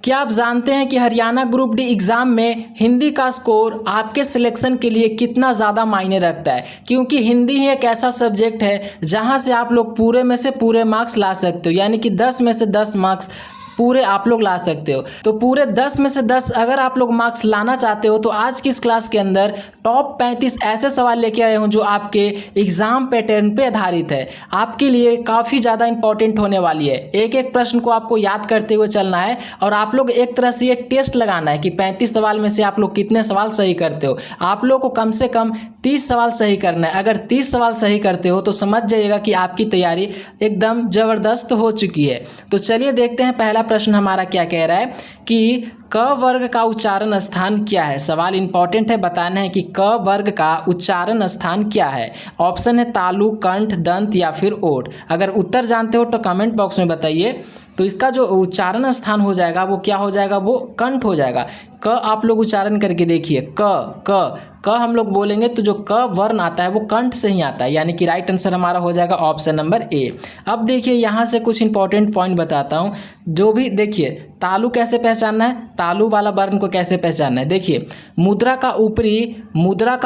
क्या आप जानते हैं कि हरियाणा ग्रुप डी एग्ज़ाम में हिंदी का स्कोर आपके सिलेक्शन के लिए कितना ज़्यादा मायने रखता है? क्योंकि हिंदी ही एक ऐसा सब्जेक्ट है जहां से आप लोग पूरे में से पूरे मार्क्स ला सकते हो, यानी कि 10 में से 10 मार्क्स पूरे आप लोग ला सकते हो। तो पूरे 10 में से 10 अगर आप लोग मार्क्स लाना चाहते हो तो आज की इस क्लास के अंदर टॉप 35 ऐसे सवाल लेके आए हूँ जो आपके एग्ज़ाम पैटर्न पे आधारित है, आपके लिए काफ़ी ज़्यादा इंपॉर्टेंट होने वाली है। एक एक प्रश्न को आपको याद करते हुए चलना है और आप लोग एक तरह से ये टेस्ट लगाना है कि 35 सवाल में से आप लोग कितने सवाल सही करते हो। आप लोग को कम से कम 30 सवाल सही करना है। अगर 30 सवाल सही करते हो तो समझ जाइएगा कि आपकी तैयारी एकदम ज़बरदस्त हो चुकी है। तो चलिए देखते हैं पहला प्रश्न हमारा क्या कह रहा है कि क वर्ग का उच्चारण स्थान क्या है। सवाल इंपॉर्टेंट है, बताना है कि क वर्ग का उच्चारण स्थान क्या है। ऑप्शन है तालु, कंठ, दंत या फिर ओठ। अगर उत्तर जानते हो तो कमेंट बॉक्स में बताइए। तो इसका जो उच्चारण स्थान हो जाएगा वो क्या हो जाएगा, वो कंठ हो जाएगा। क आप लोग उच्चारण करके देखिए, क हम लोग बोलेंगे तो जो क वर्ण आता है वो कंठ से ही आता है, यानी कि राइट आंसर हमारा हो जाएगा ऑप्शन नंबर ए। अब देखिए यहाँ से कुछ इंपॉर्टेंट पॉइंट बताता हूँ। जो भी देखिए तालु कैसे पहचानना है, तालु वाला वर्ण को कैसे पहचानना है। देखिए मुद्रा का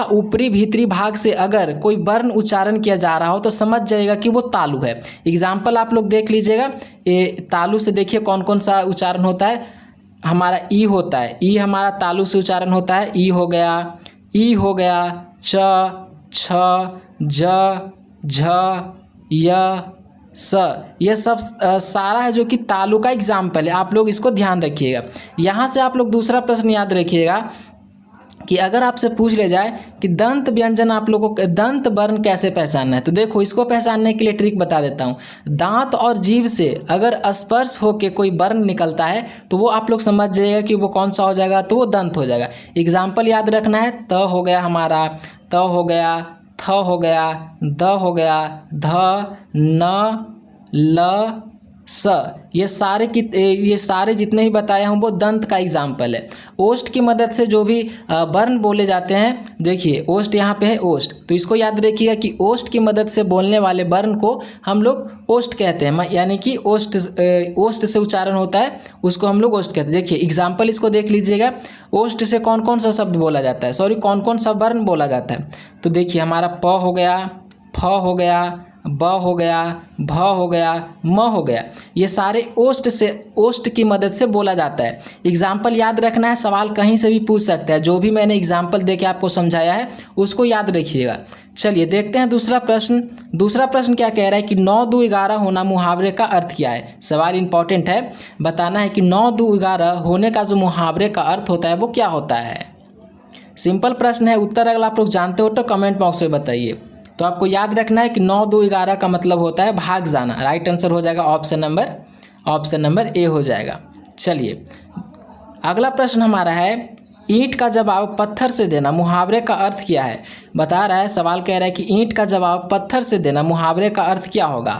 ऊपरी भीतरी भाग से अगर कोई वर्ण उच्चारण किया जा रहा हो तो समझ जाइएगा कि वो तालु है। एग्जाम्पल आप लोग देख लीजिएगा, ये तालु से देखिए कौन कौन सा उच्चारण होता है। हमारा ई होता है, ई हमारा तालु से उच्चारण होता है। ई हो गया, च, छ, ज, झ, य, स, ये सब सारा है जो कि तालु का एग्जाम्पल है। आप लोग इसको ध्यान रखिएगा। यहाँ से आप लोग दूसरा प्रश्न याद रखिएगा कि अगर आपसे पूछ ले जाए कि दंत व्यंजन आप लोगों को दंत वर्ण कैसे पहचानना है, तो देखो इसको पहचानने के लिए ट्रिक बता देता हूँ। दांत और जीभ से अगर स्पर्श होके कोई वर्ण निकलता है तो वो आप लोग समझ जाइएगा कि वो कौन सा हो जाएगा, तो वो दंत हो जाएगा। एग्जाम्पल याद रखना है, त हो गया हमारा, त हो गया, थ हो गया, द हो गया, ध, न, ल, स, ये सारे जितने ही बताए हैं वो दंत का एग्जाम्पल है। ओष्ठ की मदद से जो भी वर्ण बोले जाते हैं, देखिए ओष्ठ यहाँ पे है ओष्ठ, तो इसको याद रखिएगा कि ओष्ठ की मदद से बोलने वाले वर्ण को हम लोग ओष्ठ कहते हैं, यानी कि ओष्ठ से उच्चारण होता है उसको हम लोग ओष्ठ कहते हैं। देखिए एग्जाम्पल इसको देख लीजिएगा, ओष्ठ से कौन कौन सा शब्द बोला जाता है, सॉरी कौन कौन सा वर्ण बोला जाता है। तो देखिए हमारा प हो गया, फ हो गया, ब हो गया, भ हो गया, म हो गया, ये सारे ओष्ठ की मदद से बोला जाता है। एग्जाम्पल याद रखना है, सवाल कहीं से भी पूछ सकता है। जो भी मैंने एग्जाम्पल देके आपको समझाया है उसको याद रखिएगा। चलिए देखते हैं दूसरा प्रश्न। दूसरा प्रश्न क्या कह रहा है कि 9, 2, 11 होना मुहावरे का अर्थ क्या है। सवाल इंपॉर्टेंट है, बताना है कि 9, 2, 11 होने का जो मुहावरे का अर्थ होता है वो क्या होता है। सिंपल प्रश्न है, उत्तर अगर आप लोग जानते हो तो कमेंट बॉक्स में बताइए। तो आपको याद रखना है कि 9, 2, 11 का मतलब होता है भाग जाना। राइट आंसर हो जाएगा ऑप्शन नंबर ए हो जाएगा। चलिए अगला प्रश्न हमारा है, ईंट का जवाब पत्थर से देना मुहावरे का अर्थ क्या है। बता रहा है, सवाल कह रहा है कि ईंट का जवाब पत्थर से देना मुहावरे का अर्थ क्या होगा।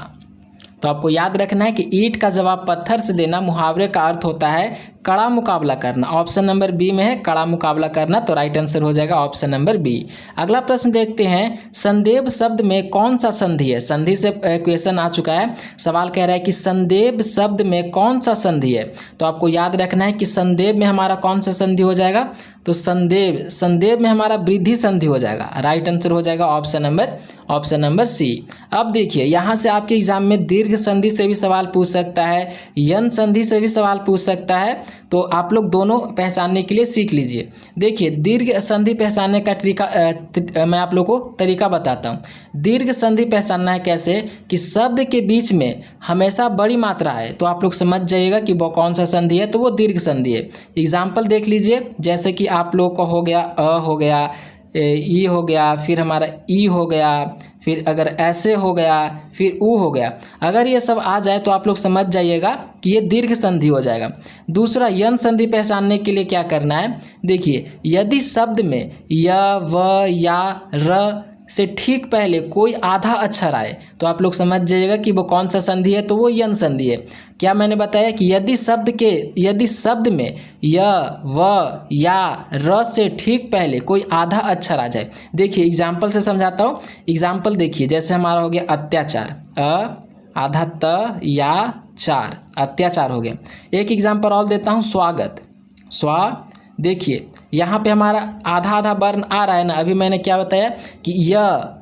तो आपको याद रखना है कि ईंट का जवाब पत्थर से देना मुहावरे का अर्थ होता है कड़ा मुकाबला करना। ऑप्शन नंबर बी में है कड़ा मुकाबला करना, तो राइट आंसर हो जाएगा ऑप्शन नंबर बी। अगला प्रश्न देखते हैं, संदेव शब्द में कौन सा संधि है। संधि से क्वेश्चन आ चुका है। सवाल कह रहा है कि संदेव शब्द में कौन सा संधि है। तो आपको याद रखना है कि संदेव में हमारा कौन सा संधि हो जाएगा, तो संदेव में हमारा वृद्धि संधि हो जाएगा। राइट आंसर हो जाएगा ऑप्शन नंबर सी। अब देखिए यहाँ से आपके एग्जाम में दीर्घ संधि से भी सवाल पूछ सकता है, यन संधि से भी सवाल पूछ सकता है, तो आप लोग दोनों पहचानने के लिए सीख लीजिए। देखिए दीर्घ संधि पहचानने का तरीका मैं आप लोग को तरीका बताता हूँ। दीर्घ संधि पहचानना है कैसे, कि शब्द के बीच में हमेशा बड़ी मात्रा है, तो आप लोग समझ जाइएगा कि वो कौन सा संधि है, तो वो दीर्घ संधि है। एग्जाम्पल देख लीजिए, जैसे कि आप लोग को हो गया अ हो गया, ई हो गया, फिर हमारा ई हो गया, फिर अगर ऐसे हो गया, फिर ऊ हो गया। अगर ये सब आ जाए तो आप लोग समझ जाइएगा कि ये दीर्घ संधि हो जाएगा। दूसरा यन संधि पहचानने के लिए क्या करना है, देखिए यदि शब्द में य, व, या, र से ठीक पहले कोई आधा अक्षर आए तो आप लोग समझ जाइएगा कि वो कौन सा संधि है, तो वो यन संधि है। क्या मैंने बताया कि यदि शब्द में य, व, या, र से ठीक पहले कोई आधा अक्षर आ जाए। देखिए एग्जाम्पल से समझाता हूँ। एग्जाम्पल देखिए, जैसे हमारा हो गया अत्याचार, अ आधा त या चार, अत्याचार हो गया। एक एग्जाम्पल और देता हूँ, स्वागत। देखिए यहाँ पे हमारा आधा आधा वर्ण आ रहा है ना। अभी मैंने क्या बताया कि य,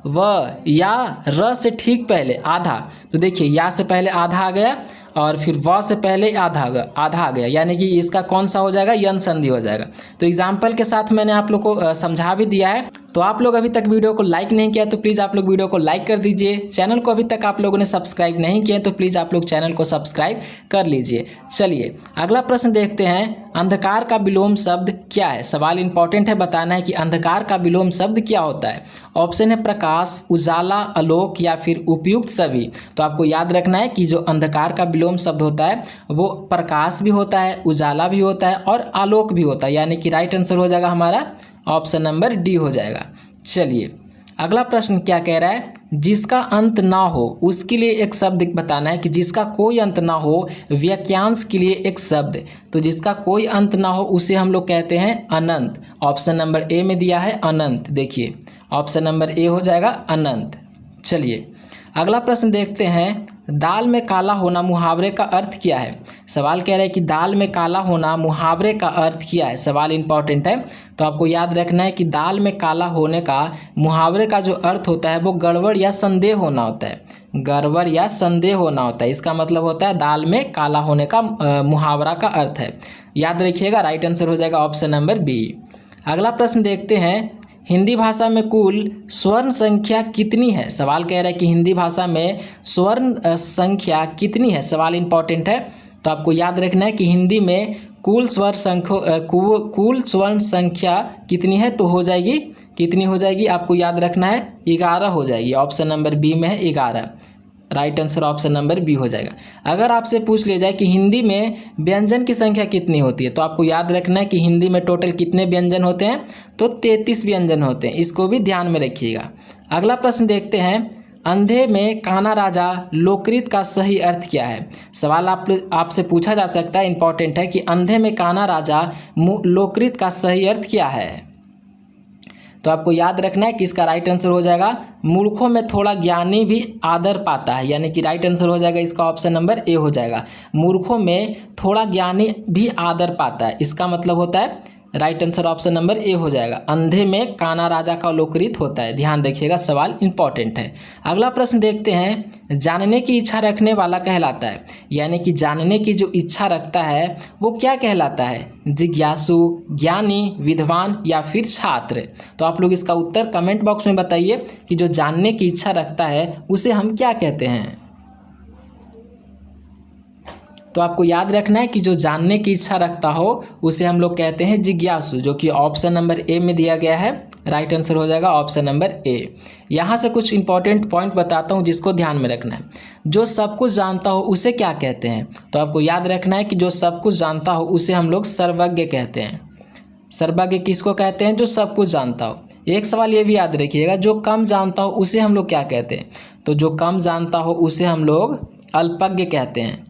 व, या, र से ठीक पहले आधा, तो देखिए या से पहले आधा आ गया और फिर व से पहले आधा आ गया, यानी कि इसका कौन सा हो जाएगा, यन संधि हो जाएगा। तो एग्जाम्पल के साथ मैंने आप लोग को समझा भी दिया है। तो आप लोग अभी तक वीडियो को लाइक नहीं किया तो प्लीज़ आप लोग वीडियो को लाइक कर दीजिए। चैनल को अभी तक आप लोगों ने सब्सक्राइब नहीं किया तो प्लीज़ आप लोग चैनल को सब्सक्राइब कर लीजिए। चलिए अगला प्रश्न देखते हैं, अंधकार का विलोम शब्द क्या है। सवाल इंपॉर्टेंट है, बताना है कि अंधकार का विलोम शब्द क्या होता है। ऑप्शन है प्रकाश, उजाला, आलोक या फिर उपयुक्त सभी। तो आपको याद रखना है कि जो अंधकार का विलोम शब्द होता है वो प्रकाश भी होता है, उजाला भी होता है और आलोक भी होता है, यानी कि राइट आंसर हो जाएगा हमारा ऑप्शन नंबर डी हो जाएगा। चलिए अगला प्रश्न क्या कह रहा है, जिसका अंत ना हो उसके लिए एक शब्द बताना है कि जिसका कोई अंत ना हो, वाक्यांश के लिए एक शब्द। तो जिसका कोई अंत ना हो उसे हम लोग कहते हैं अनंत। ऑप्शन नंबर ए में दिया है अनंत, देखिए ऑप्शन नंबर ए हो जाएगा अनंत। चलिए अगला प्रश्न देखते हैं, दाल में काला होना मुहावरे का अर्थ क्या है। सवाल कह रहा है कि दाल में काला होना मुहावरे का अर्थ क्या है। सवाल इंपॉर्टेंट है, तो आपको याद रखना है कि दाल में काला होने का मुहावरे का जो अर्थ होता है वो गड़बड़ या संदेह होना होता है। गड़बड़ या संदेह होना होता है, इसका मतलब होता है दाल में काला होने का मुहावरा का अर्थ है। याद रखिएगा, राइट आंसर हो जाएगा ऑप्शन नंबर बी। अगला प्रश्न देखते हैं, हिंदी भाषा में कुल स्वर्ण संख्या कितनी है। सवाल कह रहा है कि हिंदी भाषा में स्वर्ण संख्या कितनी है। सवाल इंपॉर्टेंट है, तो आपको याद रखना है कि हिंदी में कुल स्वर्ण संख्या कितनी है, तो हो जाएगी कितनी हो जाएगी, आपको याद रखना है 11 हो जाएगी। ऑप्शन नंबर बी में है 11, right answer option number B हो जाएगा। अगर आपसे पूछ लिया जाए कि हिंदी में व्यंजन की संख्या कितनी होती है, तो आपको याद रखना है कि हिंदी में टोटल कितने व्यंजन होते हैं, तो 33 व्यंजन होते हैं, इसको भी ध्यान में रखिएगा। अगला प्रश्न देखते हैं, अंधे में काना राजा लोककृत का सही अर्थ क्या है। सवाल आपसे पूछा जा सकता है, इंपॉर्टेंट है कि अंधे में काना राजा लोककृत का सही अर्थ क्या है। तो आपको याद रखना है कि इसका राइट आंसर हो जाएगा, मूर्खों में थोड़ा ज्ञानी भी आदर पाता है, यानी कि राइट आंसर हो जाएगा इसका ऑप्शन नंबर ए हो जाएगा। मूर्खों में थोड़ा ज्ञानी भी आदर पाता है, इसका मतलब होता है right answer option number A हो जाएगा। अंधे में काना राजा का लोककृत होता है, ध्यान रखिएगा, सवाल इंपॉर्टेंट है। अगला प्रश्न देखते हैं, जानने की इच्छा रखने वाला कहलाता है, यानी कि जानने की जो इच्छा रखता है वो क्या कहलाता है, जिज्ञासु, ज्ञानी, विद्वान या फिर छात्र। तो आप लोग इसका उत्तर कमेंट बॉक्स में बताइए कि जो जानने की इच्छा रखता है उसे हम क्या कहते हैं। तो आपको याद रखना है कि जो जानने की इच्छा रखता हो उसे हम लोग कहते हैं जिज्ञासु, जो कि ऑप्शन नंबर ए में दिया गया है, राइट आंसर हो जाएगा ऑप्शन नंबर ए। यहाँ से कुछ इंपॉर्टेंट पॉइंट बताता हूँ जिसको ध्यान में रखना है। जो सब कुछ जानता हो उसे क्या कहते हैं, तो आपको याद रखना है कि जो सब कुछ जानता हो उसे हम लोग सर्वज्ञ कहते हैं। सर्वज्ञ किसको कहते हैं, जो सब कुछ जानता हो। एक सवाल ये भी याद रखिएगा, जो कम जानता हो उसे हम लोग क्या कहते हैं, तो जो कम जानता हो उसे हम लोग अल्पज्ञ कहते हैं।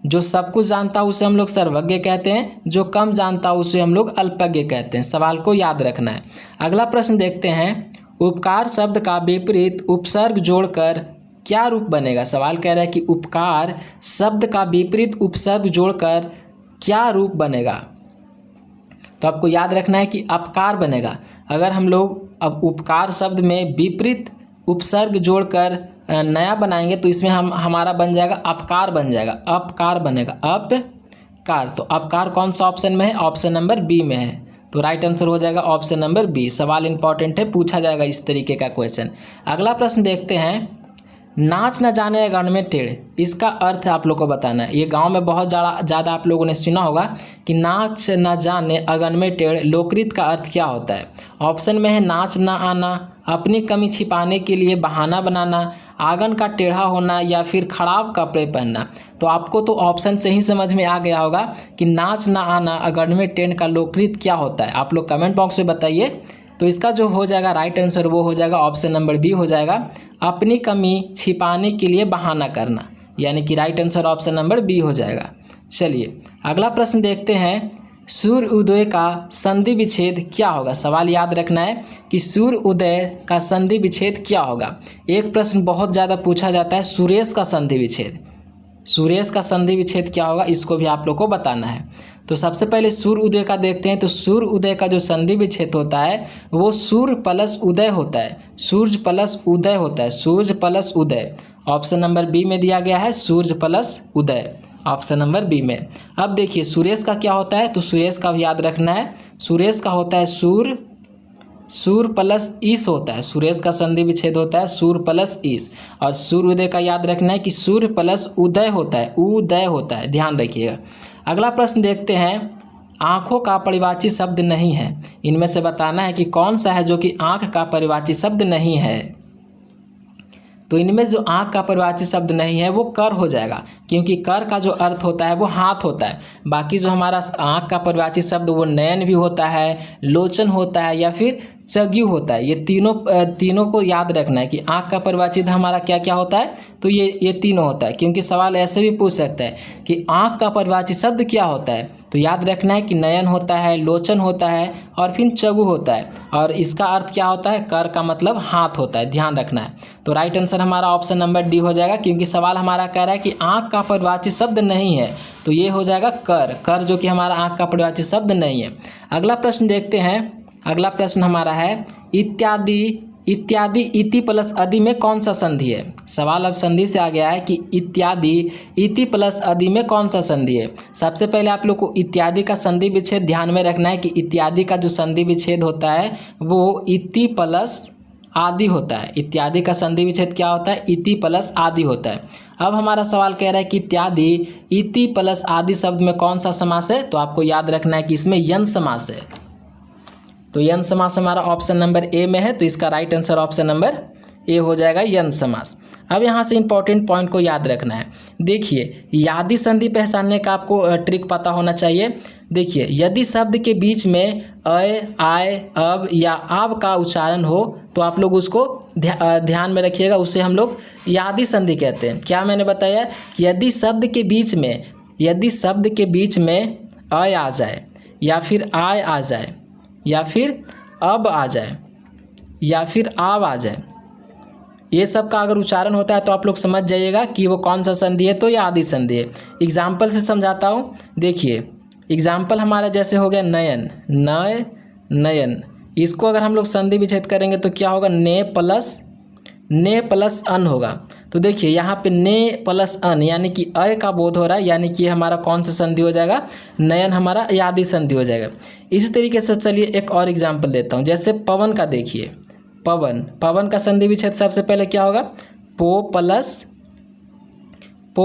जो सब कुछ जानता हो उसे हम लोग सर्वज्ञ कहते हैं, जो कम जानता हो उसे हम लोग अल्पज्ञ कहते हैं। सवाल को याद रखना है। अगला प्रश्न देखते हैं, उपकार शब्द का विपरीत उपसर्ग जोड़कर क्या रूप बनेगा। सवाल कह रहा है कि उपकार शब्द का विपरीत उपसर्ग जोड़कर क्या रूप बनेगा। तो आपको याद रखना है कि अपकार बनेगा। अगर हम लोग अब उपकार शब्द में विपरीत उपसर्ग जोड़कर नया बनाएंगे तो इसमें हमारा बन जाएगा अपकार, बन जाएगा अपकार बनेगा अपकार। तो अपकार कौन सा ऑप्शन में है, ऑप्शन नंबर बी में है, तो राइट आंसर हो जाएगा ऑप्शन नंबर बी। सवाल इंपॉर्टेंट है, पूछा जाएगा इस तरीके का क्वेश्चन। अगला प्रश्न देखते हैं, नाच न जाने अगन में टेढ़, इसका अर्थ आप लोग को बताना है। ये गांव में बहुत ज़्यादा आप लोगों ने सुना होगा कि नाच न जाने अगन में टेढ़ लोककृत का अर्थ क्या होता है। ऑप्शन में है नाच न आना, अपनी कमी छिपाने के लिए बहाना बनाना, आंगन का टेढ़ा होना या फिर खराब कपड़े पहनना। तो आपको तो ऑप्शन से ही समझ में आ गया होगा कि नाच न आना अगन में टेढ़ का लोककृत क्या होता है। आप लोग कमेंट बॉक्स में बताइए। तो इसका जो हो जाएगा राइट आंसर वो हो जाएगा ऑप्शन नंबर बी हो जाएगा, अपनी कमी छिपाने के लिए बहाना करना, यानी कि right answer option number B हो जाएगा। चलिए अगला प्रश्न देखते हैं, सूर्य उदय का संधि विच्छेद क्या होगा। सवाल याद रखना है कि सूर्य उदय का संधि विच्छेद क्या होगा। एक प्रश्न बहुत ज़्यादा पूछा जाता है, सुरेश का संधि विच्छेद। सुरेश का संधि विच्छेद क्या होगा, इसको भी आप लोग को बताना है। तो सबसे पहले सूर्य उदय का देखते हैं। तो सूर्य उदय का जो संधि विच्छेद होता है वो सूर्य प्लस उदय होता है, सूर्य प्लस उदय होता है, सूर्य प्लस उदय। ऑप्शन नंबर बी में दिया गया है सूर्य प्लस उदय, ऑप्शन नंबर बी में। अब देखिए सुरेश का क्या होता है, तो सुरेश का भी याद रखना है। सुरेश का होता है सूर्य प्लस ईश होता है, सुरेश का संधि विच्छेद होता है सूर्य प्लस ईश। और सूर्य उदय का याद रखना है कि सूर्य प्लस उदय होता है, उदय होता है, ध्यान रखिएगा। अगला प्रश्न देखते हैं, आँखों का परिवाची शब्द नहीं है, इनमें से बताना है कि कौन सा है जो कि आँख का परिवाची शब्द नहीं है। तो इनमें जो आँख का परिवाची शब्द नहीं है वो कर हो जाएगा, क्योंकि कर का जो अर्थ होता है वो हाथ होता है। बाकी जो हमारा आँख का परिवाची शब्द वो नयन भी होता है, लोचन होता है या फिर चग्यू होता है। ये तीनों को याद रखना है कि आँख का परिवाची हमारा क्या क्या होता है, तो ये तीनों होता है। क्योंकि सवाल ऐसे भी पूछ सकता है कि आँख का परिवाची शब्द क्या होता है, तो याद रखना है कि नयन होता है, लोचन होता है और फिर चगु होता है। और इसका अर्थ क्या होता है, कर का मतलब हाथ होता है, ध्यान रखना है। तो राइट आंसर हमारा ऑप्शन नंबर डी हो जाएगा, क्योंकि सवाल हमारा कह रहा है कि आँख का परिवाची शब्द नहीं है, तो ये हो जाएगा कर जो कि हमारा आँख का परिवाची शब्द नहीं है। अगला प्रश्न देखते हैं। अगला प्रश्न हमारा है इत्यादि इति प्लस अदि में कौन सा संधि है। सवाल अब संधि से आ गया है कि इत्यादि इति प्लस अदि में कौन सा संधि है। सबसे पहले आप लोग को इत्यादि का संधि विच्छेद ध्यान में रखना है कि इत्यादि का जो संधि विच्छेद होता है वो इति प्लस आदि होता है। इत्यादि का संधि विच्छेद क्या होता है, इति प्लस आदि होता है। अब हमारा सवाल कह रहा है कि इत्यादि इति प्लस आदि शब्द में कौन सा समास है, तो आपको याद रखना है कि इसमें यन समास है। तो यन समास हमारा ऑप्शन नंबर ए में है, तो इसका right answer option number A हो जाएगा, यन समास। अब यहाँ से इंपॉर्टेंट पॉइंट को याद रखना है। देखिए यादि संधि पहचानने का आपको ट्रिक पता होना चाहिए। देखिए यदि शब्द के बीच में अय, आय, अब या आब का उच्चारण हो तो आप लोग उसको ध्यान में रखिएगा, उसे हम लोग यादि संधि कहते हैं। क्या मैंने बताया, यदि शब्द के बीच में अय आ जाए या फिर आय आ जाए या फिर अब आ जाए या फिर आब आ जाए, ये सब का अगर उच्चारण होता है तो आप लोग समझ जाइएगा कि वो कौन सा संधि है, तो ये आदि संधि है। एग्जाम्पल से समझाता हूँ। देखिए एग्जाम्पल हमारा जैसे हो गया नयन, नयन, इसको अगर हम लोग संधि विच्छेद करेंगे तो क्या होगा, ने प्लस अन होगा। तो देखिए यहाँ पे ने प्लस अन यानी कि अय का बोध हो रहा है, यानी कि हमारा कौन सा संधि हो जाएगा, नयन हमारा यादि संधि हो जाएगा। इसी तरीके से चलिए एक और एग्जाम्पल देता हूँ। जैसे पवन का देखिए, पवन का संधि विच्छेद सबसे पहले क्या होगा, पो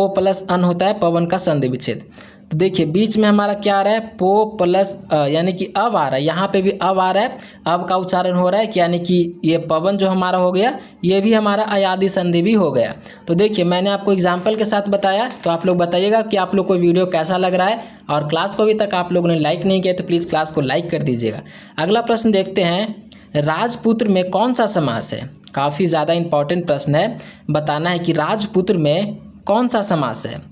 प्लस अन होता है पवन का संधि विच्छेद। तो देखिए बीच में हमारा क्या आ रहा है, पो प्लस यानी कि अब आ रहा है, यहाँ पे भी अब आ रहा है, अब का उच्चारण हो रहा है, यानी कि ये पवन जो हमारा हो गया ये भी हमारा अयादि संधि भी हो गया। तो देखिए मैंने आपको एग्जाम्पल के साथ बताया, तो आप लोग बताइएगा कि आप लोग को वीडियो कैसा लग रहा है। और क्लास को अभी तक आप लोगों ने लाइक नहीं किया तो प्लीज़ क्लास को लाइक कर दीजिएगा। अगला प्रश्न देखते हैं, राजपुत्र में कौन सा समास है। काफ़ी ज़्यादा इंपॉर्टेंट प्रश्न है, बताना है कि राजपुत्र में कौन सा समास है।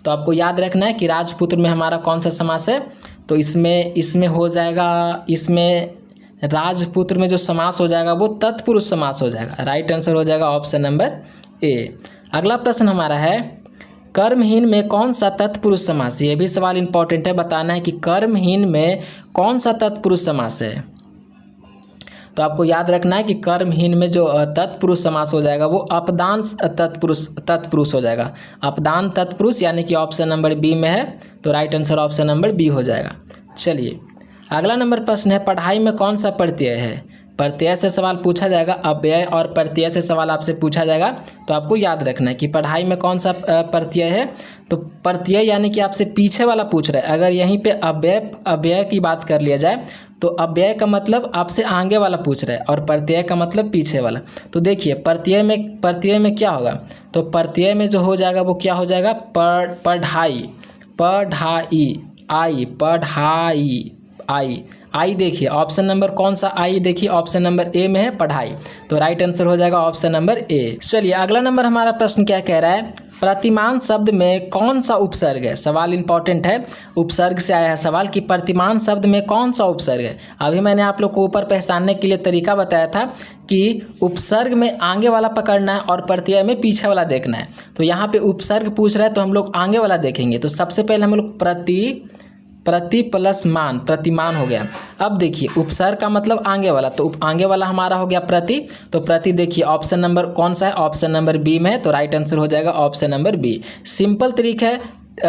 तो आपको याद रखना है कि राजपुत्र में हमारा कौन सा समास है, तो इसमें हो जाएगा, इसमें राजपुत्र में जो समास हो जाएगा वो तत्पुरुष समास हो जाएगा। राइट आंसर हो जाएगा ऑप्शन नंबर ए। अगला प्रश्न हमारा है, कर्महीन में कौन सा तत्पुरुष समास है। ये भी सवाल इंपॉर्टेंट है, बताना है कि कर्महीन में कौन सा तत्पुरुष समास है। तो आपको याद रखना है कि कर्महीन में जो तत्पुरुष समास हो जाएगा वो अपदान तत्पुरुष हो जाएगा। अपदान तत्पुरुष यानी कि ऑप्शन नंबर बी में है, तो right answer option number B हो जाएगा। चलिए अगला नंबर प्रश्न है, पढ़ाई में कौन सा प्रत्यय है। प्रत्यय से सवाल पूछा जाएगा, अव्यय और प्रत्यय से सवाल आपसे पूछा जाएगा, तो आपको याद रखना है कि पढ़ाई में कौन सा प्रत्यय है। तो प्रत्यय यानी कि आपसे पीछे वाला पूछ रहा है। अगर यहीं पे अव्यय की बात कर लिया जाए तो अव्यय का मतलब आपसे आगे वाला पूछ रहा है और प्रत्यय का मतलब पीछे वाला। तो देखिए प्रत्यय में क्या होगा, तो प्रत्यय में जो हो जाएगा वो क्या हो जाएगा, पढ़ाई, आई देखिए ऑप्शन नंबर कौन सा, आई देखिए ऑप्शन नंबर ए में है पढ़ाई, तो राइट आंसर हो जाएगा ऑप्शन नंबर ए। चलिए अगला नंबर हमारा प्रश्न क्या कह रहा है, प्रतिमान शब्द में कौन सा उपसर्ग है? सवाल इंपॉर्टेंट है, उपसर्ग से आया है सवाल कि प्रतिमान शब्द में कौन सा उपसर्ग है। अभी मैंने आप लोग को ऊपर पहचानने के लिए तरीका बताया था कि उपसर्ग में आगे वाला पकड़ना है और प्रत्यय में पीछे वाला देखना है। तो यहाँ पे उपसर्ग पूछ रहा है तो हम लोग आगे वाला देखेंगे। तो सबसे पहले हम लोग प्रति प्लस मान, प्रतिमान हो गया। अब देखिए उपसर्ग का मतलब आगे वाला, तो आगे वाला हमारा हो गया प्रति। तो प्रति देखिए ऑप्शन नंबर कौन सा है? ऑप्शन नंबर बी में है, तो राइट आंसर हो जाएगा ऑप्शन नंबर बी। सिंपल तरीका है,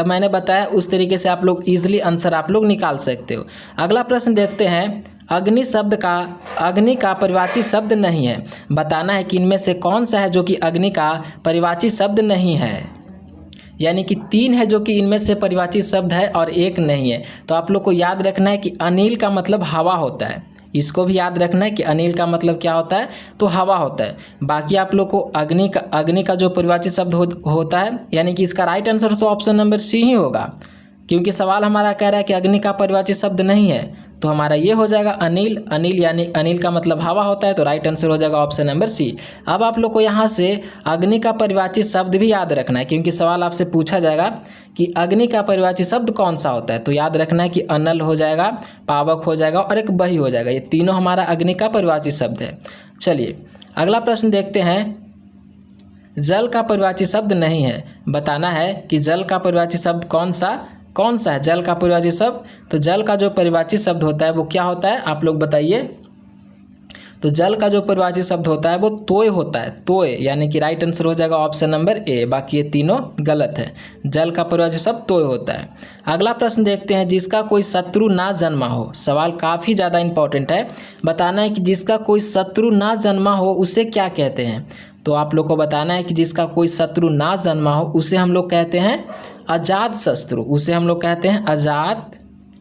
मैंने बताया उस तरीके से आप लोग इजीली आंसर आप लोग निकाल सकते हो। अगला प्रश्न देखते हैं। अग्नि शब्द का अग्नि का परिवाची शब्द नहीं है, बताना है कि इनमें से कौन सा है जो कि अग्नि का परिवाची शब्द नहीं है। यानी कि 3 है जो कि इनमें से परिवाची शब्द है और 1 नहीं है। तो आप लोग को याद रखना है कि अनिल का मतलब हवा होता है, इसको भी याद रखना है कि अनिल का मतलब क्या होता है? तो हवा होता है। बाकी आप लोग को अग्नि का जो परिवाची शब्द होता है, यानी कि इसका राइट आंसर तो ऑप्शन नंबर सी ही होगा, क्योंकि सवाल हमारा कह रहा है कि अग्नि का परिवाची शब्द नहीं है। तो हमारा ये हो जाएगा अनिल। अनिल यानी अनिल का मतलब हवा होता है, तो राइट आंसर हो जाएगा ऑप्शन नंबर सी। अब आप लोग को यहाँ से अग्नि का परिवाची शब्द भी याद रखना है, क्योंकि सवाल आपसे पूछा जाएगा कि अग्नि का परिवाची शब्द कौन सा होता है। तो याद रखना है कि अनल हो जाएगा, पावक हो जाएगा और एक बही हो जाएगा। ये तीनों हमारा अग्नि का परिवाची शब्द है। चलिए अगला प्रश्न देखते हैं। जल का परिवाची शब्द नहीं है, बताना है कि जल का परिवाची शब्द कौन सा है? जल का परिवाची शब्द, तो जल का जो परिवाची शब्द होता है वो क्या होता है? आप लोग बताइए। तो जल का जो परिवाची शब्द होता है वो तोय होता है, तोय, यानी कि राइट आंसर हो जाएगा ऑप्शन नंबर ए। बाकी ये तीनों गलत है, जल का परिवाची शब्द तोय होता है। अगला प्रश्न देखते हैं। जिसका कोई शत्रु ना जन्मा हो, सवाल काफ़ी ज़्यादा इंपॉर्टेंट है, बताना है कि जिसका कोई शत्रु ना जन्मा हो उसे क्या कहते हैं। तो आप लोग को बताना है कि जिसका कोई शत्रु ना जन्मा हो उसे हम लोग कहते हैं अजात शत्रु, उसे हम लोग कहते हैं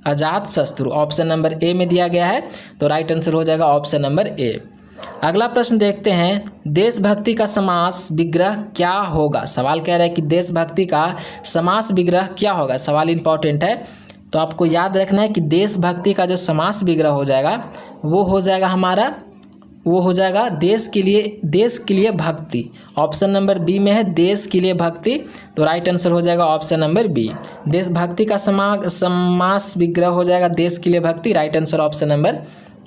अजात शत्रु। ऑप्शन नंबर ए में दिया गया है, तो राइट आंसर हो जाएगा ऑप्शन नंबर ए। अगला प्रश्न देखते हैं। देशभक्ति का समास विग्रह क्या होगा? सवाल कह रहा है कि देशभक्ति का समास विग्रह क्या होगा। सवाल इंपॉर्टेंट है, तो आपको याद रखना है कि देशभक्ति का जो समास विग्रह हो जाएगा वो हो जाएगा देश के लिए भक्ति। ऑप्शन नंबर बी में है देश के लिए भक्ति, तो राइट आंसर हो जाएगा ऑप्शन नंबर बी। देशभक्ति का समास विग्रह हो जाएगा देश के लिए भक्ति, right answer option number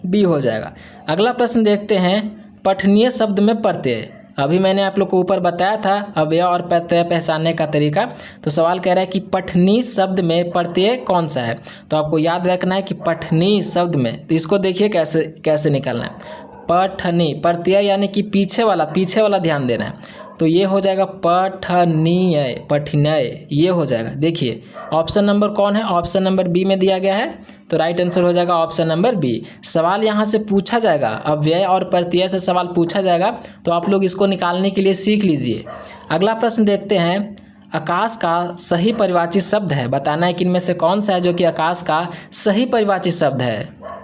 B हो जाएगा। अगला प्रश्न देखते हैं। पठनीय शब्द में प्रत्यय, अभी मैंने आप लोग को ऊपर बताया था अव्यय और प्रत्यय पहचानने का तरीका। तो सवाल कह रहा है कि पठनी शब्द में प्रत्यय कौन सा है। तो आपको याद रखना है कि पठनी शब्द में, तो इसको देखिए कैसे निकालना है। पठनी प्रत्यय यानी कि पीछे वाला ध्यान देना है। तो ये हो जाएगा पठनीय, ये हो जाएगा। देखिए ऑप्शन नंबर कौन है? ऑप्शन नंबर बी में दिया गया है, तो राइट आंसर हो जाएगा ऑप्शन नंबर बी। सवाल यहाँ से पूछा जाएगा, अव्यय और प्रत्यय से सवाल पूछा जाएगा, तो आप लोग इसको निकालने के लिए सीख लीजिए। अगला प्रश्न देखते हैं। आकाश का सही परिवाची शब्द है, बताना है कि इनमें से कौन सा है जो कि आकाश का सही परिवाची शब्द है।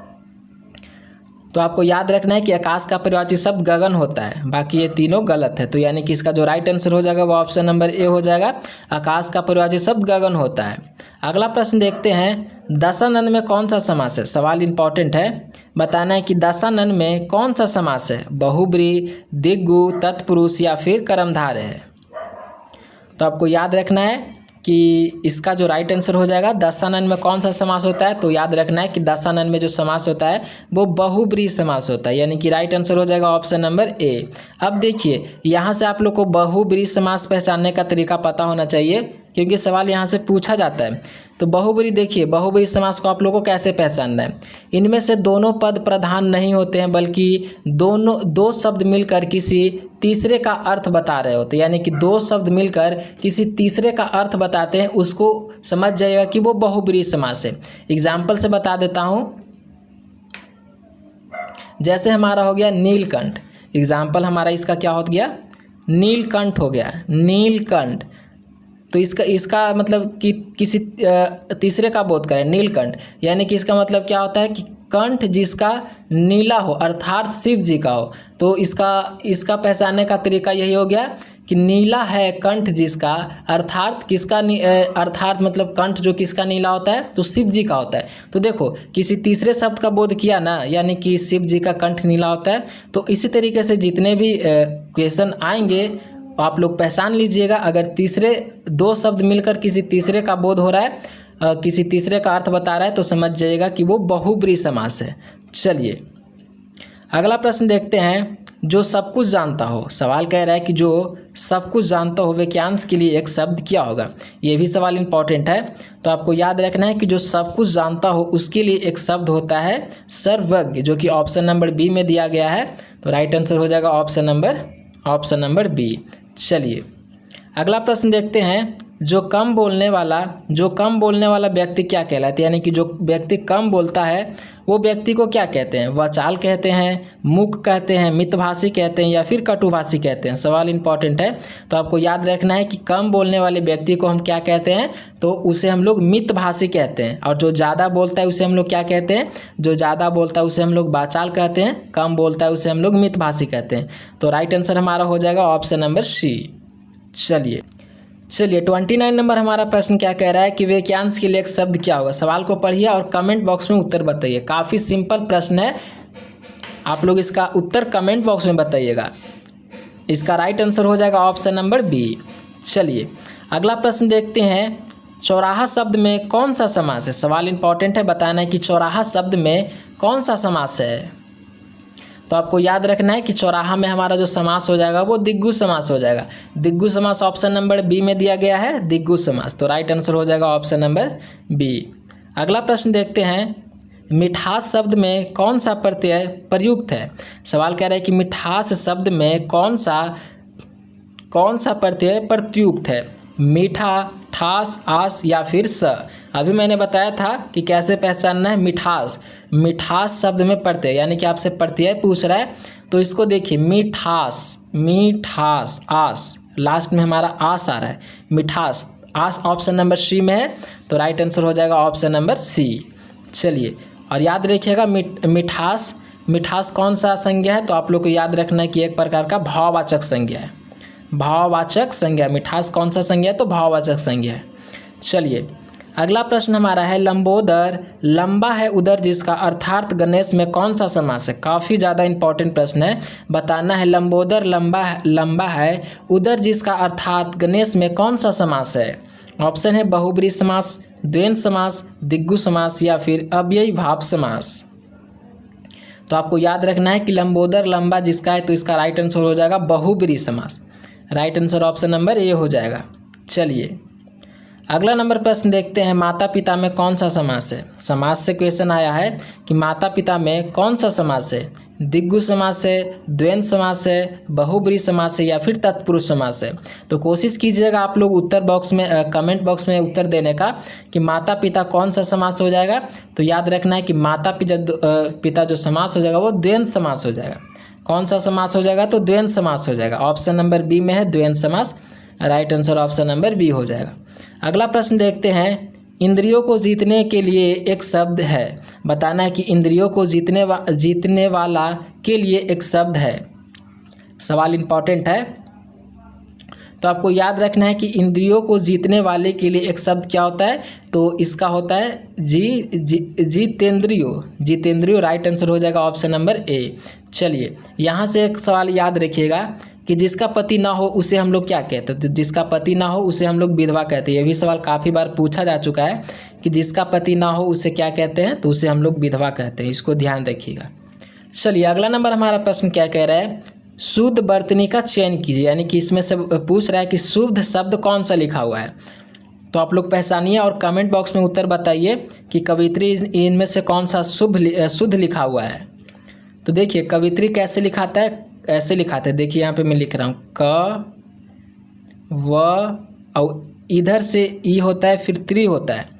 तो आपको याद रखना है कि आकाश का परिवाची शब्द गगन होता है, बाकी ये तीनों गलत है। तो यानी कि इसका जो राइट आंसर हो जाएगा वो ऑप्शन नंबर ए हो जाएगा, आकाश का परिवाची शब्द गगन होता है। अगला प्रश्न देखते हैं। दशानन में कौन सा समास है? सवाल इंपॉर्टेंट है, बताना है कि दशानन में कौन सा समास है? बहुब्रीहि, दिग्गु, तत्पुरुष या फिर कर्मधारय है। तो आपको याद रखना है कि इसका जो राइट आंसर हो जाएगा दशानन में कौन सा समास होता है। तो याद रखना है कि दशानन में जो समास होता है वो बहुब्रीहि समास होता है, यानी कि राइट आंसर हो जाएगा ऑप्शन नंबर ए। अब देखिए यहाँ से आप लोग को बहुब्रीहि समास पहचानने का तरीका पता होना चाहिए, क्योंकि सवाल यहाँ से पूछा जाता है। तो बहुब्रीहि देखिए, बहुब्रीहि समास को आप लोगों को कैसे पहचानना है। इनमें से दोनों पद प्रधान नहीं होते हैं, बल्कि दो शब्द मिलकर किसी तीसरे का अर्थ बता रहे होते हैं, यानी कि दो शब्द मिलकर किसी तीसरे का अर्थ बताते हैं, उसको समझ जाइएगा कि वो बहुब्रीहि समास है। एग्जाम्पल से बता देता हूँ, जैसे हमारा हो गया नीलकंठ। एग्जाम्पल हमारा इसका क्या हो गया? नीलकंठ हो गया, नीलकंठ। तो इसका मतलब कि किसी तीसरे का बोध करें, नीलकंठ, यानी कि इसका मतलब क्या होता है कि कंठ जिसका नीला हो, अर्थात शिव जी का हो। तो इसका पहचानने का तरीका यही हो गया कि नीला है कंठ जिसका, अर्थात किसका अर्थात मतलब कंठ जो किसका नीला होता है, तो शिव जी का होता है। तो देखो किसी तीसरे शब्द का बोध किया ना, यानी कि शिव जी का कंठ नीला होता है। तो इसी तरीके से जितने भी क्वेश्चन आएंगे आप लोग पहचान लीजिएगा। अगर तीसरे दो शब्द मिलकर किसी तीसरे का बोध हो रहा है, किसी तीसरे का अर्थ बता रहा है, तो समझ जाइएगा कि वो बहुब्रीहि समास है। चलिए अगला प्रश्न देखते हैं। जो सब कुछ जानता हो, सवाल कह रहा है कि जो सब कुछ जानता हो वाक्यांश के लिए एक शब्द क्या होगा। ये भी सवाल इंपॉर्टेंट है, तो आपको याद रखना है कि जो सब कुछ जानता हो उसके लिए एक शब्द होता है सर्वज्ञ, जो कि ऑप्शन नंबर बी में दिया गया है। तो राइट आंसर हो जाएगा ऑप्शन नंबर बी। चलिए अगला प्रश्न देखते हैं। जो कम बोलने वाला व्यक्ति क्या कहलाता है, यानी कि जो व्यक्ति कम बोलता है वो व्यक्ति को क्या कहते हैं। वाचाल कहते हैं, मूक कहते हैं, मितभाषी कहते हैं या फिर कटुभाषी कहते हैं। सवाल इंपॉर्टेंट है, तो आपको याद रखना है कि कम बोलने वाले व्यक्ति को हम क्या कहते हैं, तो उसे हम लोग मितभाषी कहते हैं। और जो ज़्यादा बोलता है उसे हम लोग क्या कहते हैं, जो ज़्यादा बोलता है उसे हम लोग वाचाल कहते हैं, कम बोलता है उसे हम लोग मितभाषी कहते हैं। तो राइट आंसर हमारा हो जाएगा ऑप्शन नंबर सी। चलिए 29 नंबर हमारा प्रश्न क्या कह रहा है कि वाक्यांश के लिए एक शब्द क्या होगा। सवाल को पढ़िए और कमेंट बॉक्स में उत्तर बताइए। काफ़ी सिंपल प्रश्न है, आप लोग इसका उत्तर कमेंट बॉक्स में बताइएगा। इसका राइट आंसर हो जाएगा ऑप्शन नंबर बी। चलिए अगला प्रश्न देखते हैं। चौराहा शब्द में कौन सा समास है। सवाल इंपॉर्टेंट है, बताना है कि चौराहा शब्द में कौन सा समास है। तो आपको याद रखना है कि चौराहा में हमारा जो समास हो जाएगा वो दिग्गु समास हो जाएगा। दिग्गु समास ऑप्शन नंबर बी में दिया गया है, दिग्गु समास। तो राइट आंसर हो जाएगा ऑप्शन नंबर बी। अगला प्रश्न देखते हैं। मिठास शब्द में कौन सा प्रत्यय प्रयुक्त है। सवाल कह रहा है कि मिठास शब्द में कौन सा प्रत्यय प्रयुक्त है। मीठा, ठास, आस या फिर स। अभी मैंने बताया था कि कैसे पहचानना है। मिठास शब्द में प्रत्यय, यानी कि आपसे प्रत्यय पूछ रहा है, तो इसको देखिए मिठास, आस, लास्ट में हमारा आस आ रहा है। मिठास, आस ऑप्शन नंबर सी में है, तो राइट आंसर हो जाएगा ऑप्शन नंबर सी। चलिए और याद रखिएगा मिठास कौन सा संज्ञा है, तो आप लोग को याद रखना है कि एक प्रकार का भाववाचक संज्ञा है। भाववाचक संज्ञा, मिठास कौन सा संज्ञा है, तो भाववाचक संज्ञा है। चलिए अगला प्रश्न हमारा है। लंबोदर लंबा है उदर जिसका अर्थात गणेश में कौन सा समास है। काफ़ी ज़्यादा इंपॉर्टेंट प्रश्न है, बताना है। लंबोदर लंबा है उदर जिसका अर्थात गणेश में कौन सा समास है। ऑप्शन है बहुब्रीहि समास, द्वंद्व समास, दिग्गु समास या फिर अव्ययी भाव समास। तो आपको याद रखना है कि लंबोदर लंबा जिसका है, तो इसका राइट आंसर हो जाएगा बहुब्रीहि समास। Right answer option number A हो जाएगा। चलिए अगला नंबर प्रश्न देखते हैं। माता पिता में कौन सा समास है। समास से क्वेश्चन आया है कि माता पिता में कौन सा समास है। दिग्गु समास है, द्वंद्व समास है, बहुब्रीहि समास है या फिर तत्पुरुष समास है। तो कोशिश कीजिएगा आप लोग उत्तर बॉक्स में कमेंट बॉक्स में उत्तर देने का कि माता पिता कौन सा समास हो जाएगा। तो याद रखना है कि माता पिता जो समास हो जाएगा वो द्वंद्व समास हो जाएगा। कौन सा समास हो जाएगा, तो द्वंद्व समास हो जाएगा। ऑप्शन नंबर बी में है द्वंद्व समास, right answer option number B हो जाएगा। अगला प्रश्न देखते हैं। इंद्रियों को जीतने के लिए एक शब्द है, बताना है कि इंद्रियों को जीतने वाला के लिए एक शब्द है। सवाल इंपॉर्टेंट है, तो आपको याद रखना है कि इंद्रियों को जीतने वाले के लिए एक शब्द क्या होता है, तो इसका होता है जितेंद्रियो। राइट आंसर हो जाएगा ऑप्शन नंबर ए। चलिए यहाँ से एक सवाल याद रखिएगा कि जिसका पति ना हो उसे हम लोग क्या कहते हैं। तो जिसका पति ना हो उसे हम लोग विधवा कहते हैं। ये भी सवाल काफ़ी बार पूछा जा चुका है कि जिसका पति ना हो उसे क्या कहते हैं, तो उसे हम लोग विधवा कहते हैं। इसको ध्यान रखिएगा। चलिए अगला नंबर हमारा प्रश्न क्या कह रहा है। शुद्ध वर्तनी का चयन कीजिए, यानी कि इसमें से पूछ रहा है कि शुद्ध शब्द कौन सा लिखा हुआ है। तो आप लोग पहचानिए और कमेंट बॉक्स में उत्तर बताइए कि कवित्री इनमें से कौन सा शुद्ध लिखा हुआ है। तो देखिए कवित्री कैसे लिखाता है, ऐसे लिखाते हैं। देखिए यहाँ पे मैं लिख रहा हूँ क व और इधर से ई होता है फिर त्री होता है।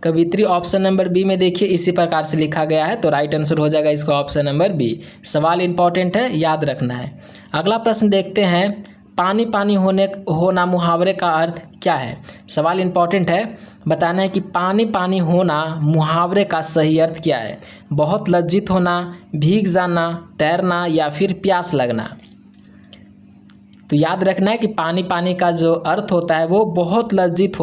कवित्री ऑप्शन नंबर बी में देखिए इसी प्रकार से लिखा गया है, तो राइट आंसर हो जाएगा इसका ऑप्शन नंबर बी। सवाल इंपॉर्टेंट है, याद रखना है। अगला प्रश्न देखते हैं। पानी पानी होना मुहावरे का अर्थ क्या है। सवाल इंपॉर्टेंट है, बताना है कि पानी पानी होना मुहावरे का सही अर्थ क्या है। बहुत लज्जित होना, भीग जाना, तैरना या फिर प्यास लगना। तो याद रखना है कि पानी पानी का जो अर्थ होता है वो बहुत लज्जित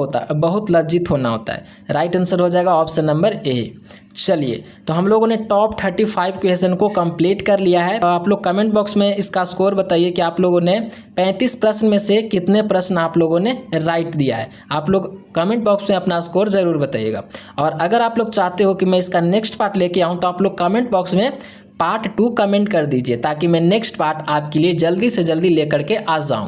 होना होता है। राइट आंसर हो जाएगा ऑप्शन नंबर ए। चलिए, तो हम लोगों ने टॉप 35 क्वेश्चन को कंप्लीट कर लिया है। आप लोग कमेंट बॉक्स में इसका स्कोर बताइए कि आप लोगों ने 35 प्रश्न में से कितने प्रश्न आप लोगों ने राइट दिया है। आप लोग कमेंट बॉक्स में अपना स्कोर ज़रूर बताइएगा। और अगर आप लोग चाहते हो कि मैं इसका नेक्स्ट पार्ट लेके आऊँ तो आप लोग कमेंट बॉक्स में पार्ट 2 कमेंट कर दीजिए, ताकि मैं नेक्स्ट पार्ट आपके लिए जल्दी से जल्दी लेकर के आ जाऊँ।